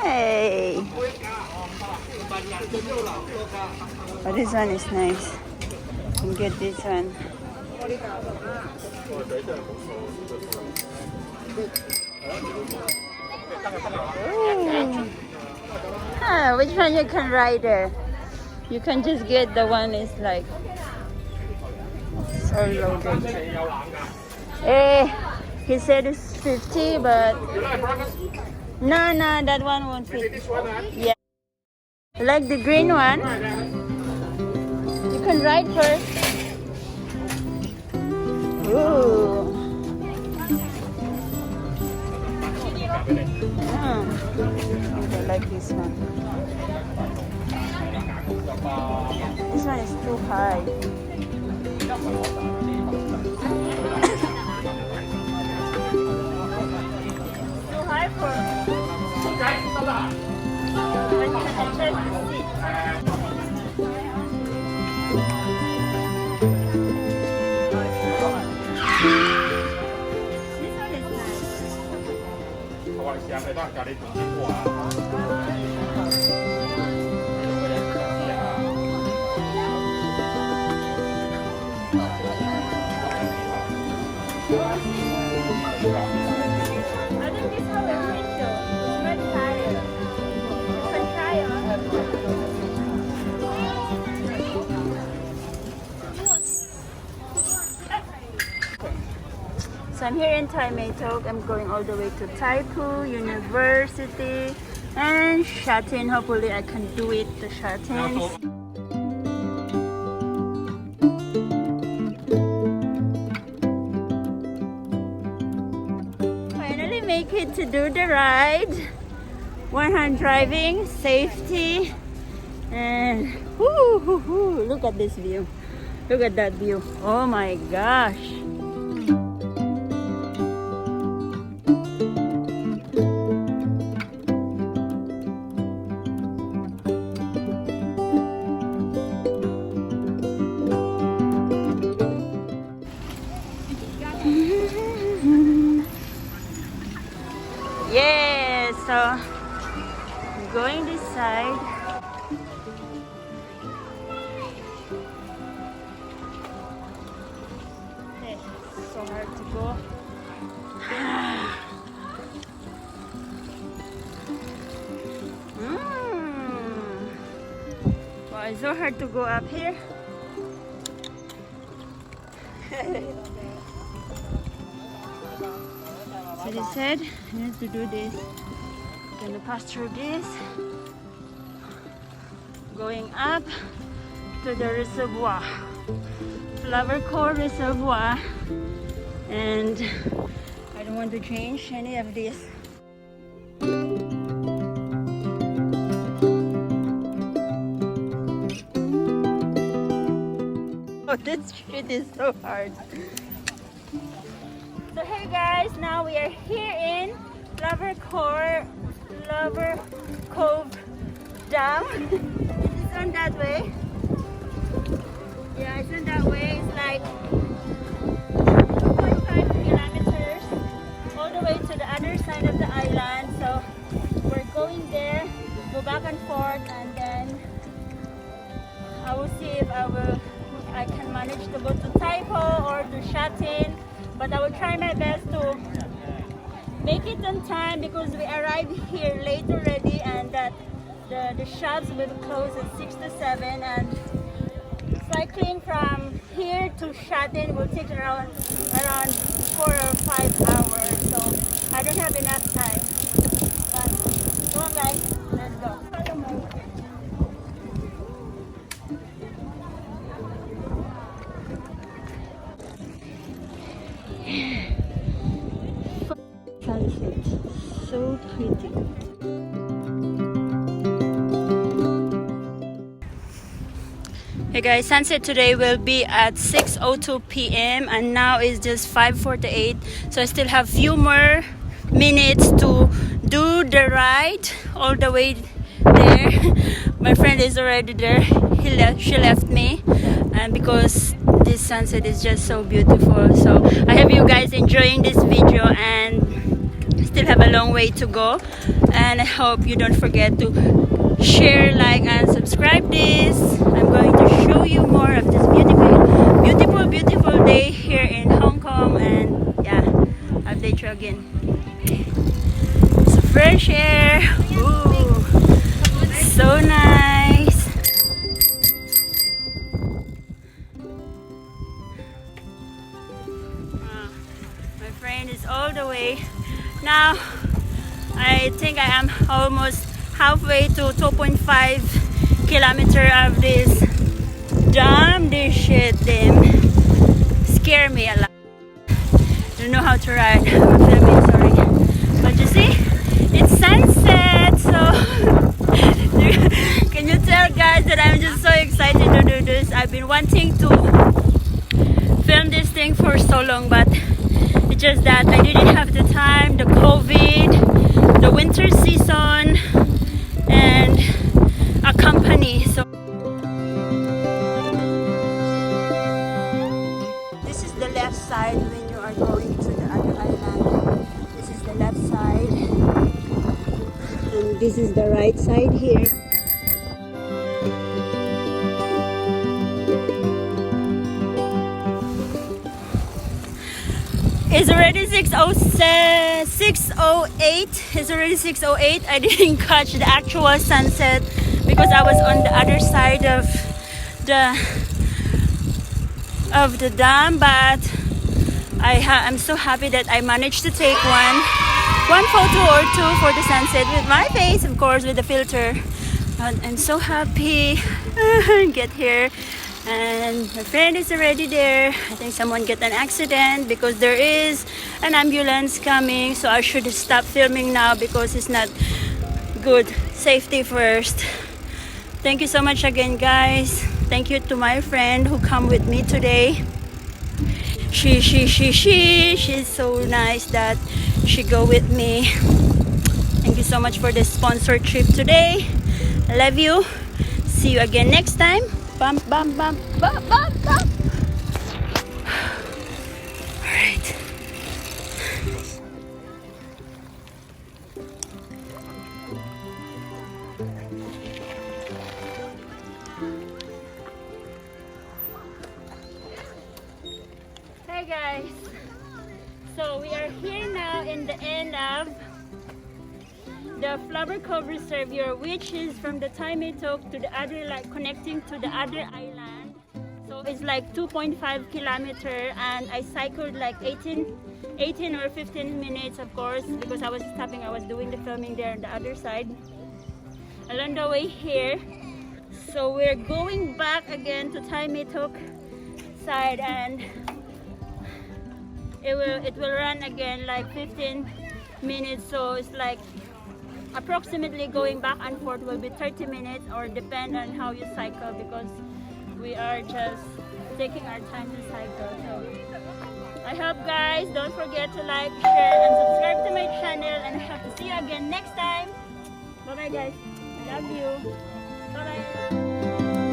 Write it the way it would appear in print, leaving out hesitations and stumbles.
Hey! Oh, this one is nice. You can get this one. Ooh. Ah, which one you can ride there? You can just get the one is like so loaded. He said it's 50, but no, that one won't fit. Yeah, like the green one. You can ride first. Ooh. I like this one. This one is too high. Too high for So I'm here in TUK. I'm going all the way to TAI University and Shatin. Hopefully I can do it to Shatin. Finally make it to do the ride. One hand driving, safety, and look at this view. Look at that view. Oh my gosh. Yeah, so I'm going this side. Okay, so hard to go. Wow, it's so hard to go up here. So they said I need to do this. I'm gonna pass through this, going up to the reservoir, Flower Core Reservoir, and I don't want to change any of this. Oh, this shit is so hard. So hey guys, now we are here in Flower Cove Dam. It's on that way. Yeah, it's on that way. It's like 2.5 kilometers all the way to the other side of the island. So we're going there, go back and forth, and then I will see if I can manage to go to Taipo or to Shatin. But I will try my best to make it on time because we arrived here late already, and that the shops will close at 6 to 7, and cycling from here to Shatin will take around 4 or 5 hours, so I don't have enough time. But come on guys, let's go. Sunset, so pretty. Hey guys, sunset today will be at 6:02 p.m. and now it's just 5:48, so I still have few more minutes to do rode the ride all the way there. My friend is already there. She left me, and because this sunset is just so beautiful. So I hope you guys enjoying this video, and still have a long way to go. And I hope you don't forget to share, like, and subscribe this. I'm going to show you more of this beautiful day here in Hong Kong, and yeah, update you again. It's fresh air. Ooh, so nice. My friend is all the way. Now I think I am almost halfway to 2.5 kilometer of this dam. This shit them scare me a lot. Don't know how to ride. I'm filming, sorry. But you see, it's sunset, so can you tell guys that I'm just so excited to do this? I've been wanting to film this thing for so long, but it's just that I didn't have the time, the COVID, the winter season, and a company. So this is the left side when you are going to the other island. This is the left side, and this is the right side here. It's already 6:08. It's already 6:08. I didn't catch the actual sunset because I was on the other side of the dam. But I'm so happy that I managed to take one photo or two for the sunset with my face, of course, with the filter. And I'm so happy get here. And my friend is already there. I think someone get an accident because there is an ambulance coming, so I should stop filming now because it's not good. Safety first. Thank you so much again, guys. Thank you to my friend who come with me today. She's so nice that she go with me. Thank you so much for the sponsor trip today. I love you. See you again next time. Bum, bum, bum, bum, bum, bum. All right. Hey guys. So we are here now in the end of the Flower Cove Reservoir, which is from the TUK to the other, like connecting to the other island. So it's like 2.5 kilometer, and I cycled like 18 or 15 minutes, of course, because I was stopping. I was doing the filming there on the other side along the way here. So we're going back again to TUK side, and it will run again like 15 minutes. So it's like approximately going back and forth will be 30 minutes, or depend on how you cycle, because we are just taking our time to cycle. So I hope, guys, don't forget to like, share, and subscribe to my channel, and I hope to see you again next time. Bye bye, guys. I love you. Bye bye.